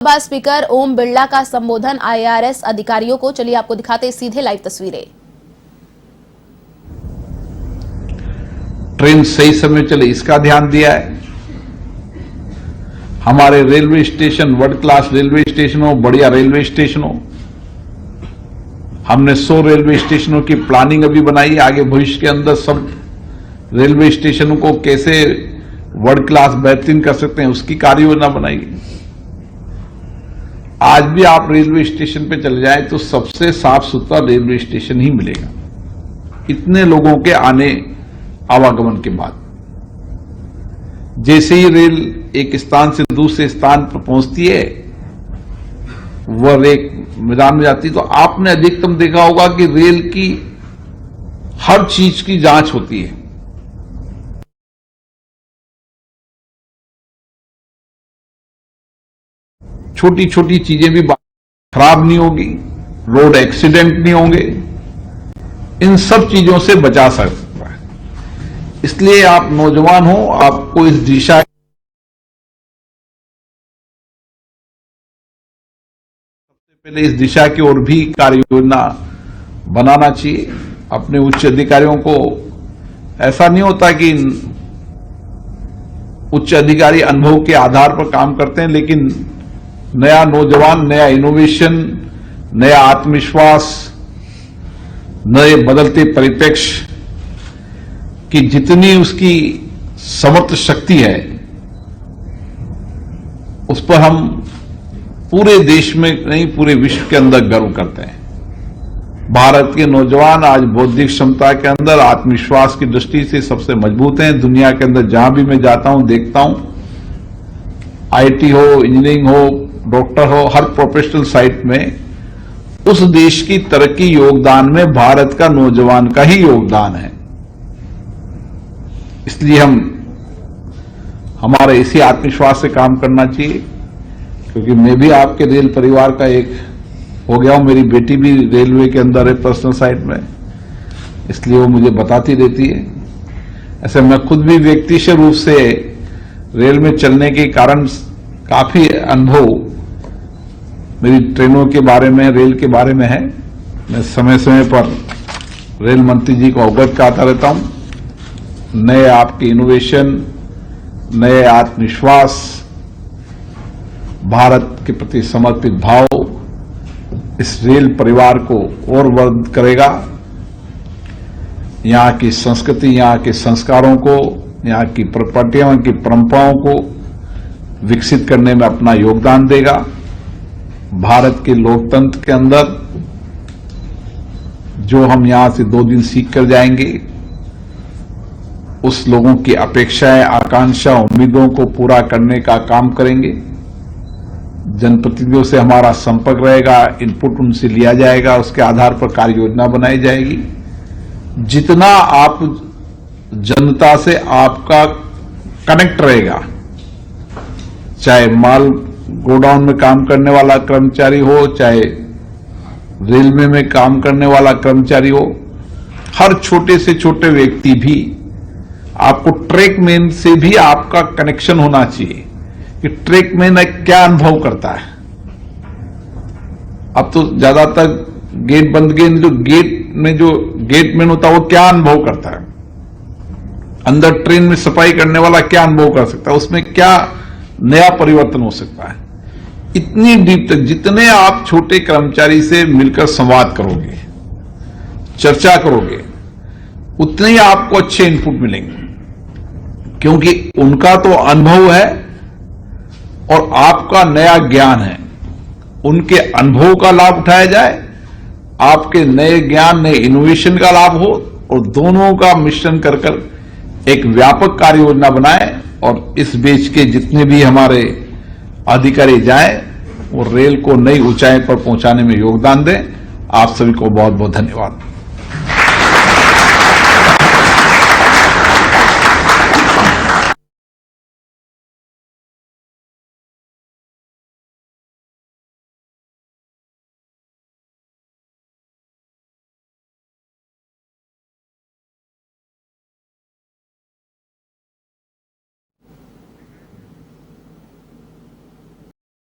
Lok Sabha speaker Om Birla का संबोधन IRS अधिकारियों को। चलिए आपको दिखाते सीधे लाइव तस्वीरें। ट्रेन सही समय चले इसका ध्यान दिया है। हमारे railway station world class railway station हो, बढ़िया रेलवे स्टेशन हो। हमने 100 रेलवे स्टेशनों की प्लानिंग अभी बनाई। आगे भविष्य के अंदर सब रेलवे स्टेशनों को कैसे वर्ल्ड क्लास बेहतरीन कर सकते हैं उसकी कार्य योजना बनाई। आज भी आप रेलवे स्टेशन पे चले जाएं तो सबसे साफ सुथरा रेलवे स्टेशन ही मिलेगा, इतने लोगों के आने आवागमन के बाद। जैसे ही रेल एक स्थान से दूसरे स्थान पर पहुंचती है, वह एक मैदान में जाती है, तो आपने अधिकतम देखा होगा कि रेल की हर चीज की जांच होती है। छोटी छोटी चीजें भी खराब नहीं होगी, रोड एक्सीडेंट नहीं होंगे, इन सब चीजों से बचा सकता है। इसलिए आप नौजवान हो, आपको इस दिशा सबसे पहले इस दिशा की ओर भी कार्य योजना बनाना चाहिए। अपने उच्च अधिकारियों को ऐसा नहीं होता कि उच्च अधिकारी अनुभव के आधार पर काम करते हैं, लेकिन नया नौजवान, नया इनोवेशन, नया आत्मविश्वास, नए बदलते परिप्रेक्ष्य की जितनी उसकी समर्थ शक्ति है, उस पर हम पूरे देश में नहीं पूरे विश्व के अंदर गर्व करते हैं। भारत के नौजवान आज बौद्धिक क्षमता के अंदर, आत्मविश्वास की दृष्टि से सबसे मजबूत हैं। दुनिया के अंदर जहां भी मैं जाता हूं, देखता हूं, आईटी हो, इंजीनियरिंग हो, डॉक्टर हो, हर प्रोफेशनल साइट में उस देश की तरक्की योगदान में भारत का नौजवान का ही योगदान है। इसलिए हमारे इसी आत्मविश्वास से काम करना चाहिए, क्योंकि मैं भी आपके रेल परिवार का एक हो गया हूं। मेरी बेटी भी रेलवे के अंदर है पर्सनल साइट में, इसलिए वो मुझे बताती रहती है। ऐसे मैं खुद भी व्यक्तिगत रूप से रेल में चलने के कारण काफी अनुभव मेरी ट्रेनों के बारे में, रेल के बारे में है। मैं समय समय पर रेल मंत्री जी को अवगत कराता रहता हूं। नए आपके इनोवेशन, नए आत्मविश्वास, भारत के प्रति समर्पित भाव इस रेल परिवार को और वर्धित करेगा। यहां की संस्कृति, यहां के संस्कारों को, यहां की प्रॉपर्टियों की परंपराओं को विकसित करने में अपना योगदान देगा। भारत के लोकतंत्र के अंदर जो हम यहां से 2 दिन सीख कर जाएंगे, उस लोगों की अपेक्षाएं, आकांक्षा, उम्मीदों को पूरा करने का काम करेंगे। जनप्रतिनिधियों से हमारा संपर्क रहेगा, इनपुट उनसे लिया जाएगा, उसके आधार पर कार्य योजना बनाई जाएगी। जितना आप जनता से आपका कनेक्ट रहेगा, चाहे माल गोडाउन में काम करने वाला कर्मचारी हो, चाहे रेलवे में काम करने वाला कर्मचारी हो, हर छोटे से छोटे व्यक्ति भी आपको ट्रैकमैन से भी आपका कनेक्शन होना चाहिए कि ट्रैकमैन क्या अनुभव करता है। अब तो ज्यादातर गेट बंद गए, जो गेट में जो गेटमैन होता है वो क्या अनुभव करता है, अंदर ट्रेन में सफाई करने वाला क्या अनुभव कर सकता है, उसमें क्या नया परिवर्तन हो सकता है। इतनी डीप तक जितने आप छोटे कर्मचारी से मिलकर संवाद करोगे, चर्चा करोगे, उतने ही आपको अच्छे इनपुट मिलेंगे, क्योंकि उनका तो अनुभव है और आपका नया ज्ञान है। उनके अनुभव का लाभ उठाया जाए, आपके नए ज्ञान, नए इनोवेशन का लाभ हो, और दोनों का मिश्रण कर एक व्यापक कार्य योजना बनाए, और इस बीच के जितने भी हमारे अधिकारी जाएं, वो रेल को नई ऊंचाई पर पहुंचाने में योगदान दें। आप सभी को बहुत बहुत धन्यवाद।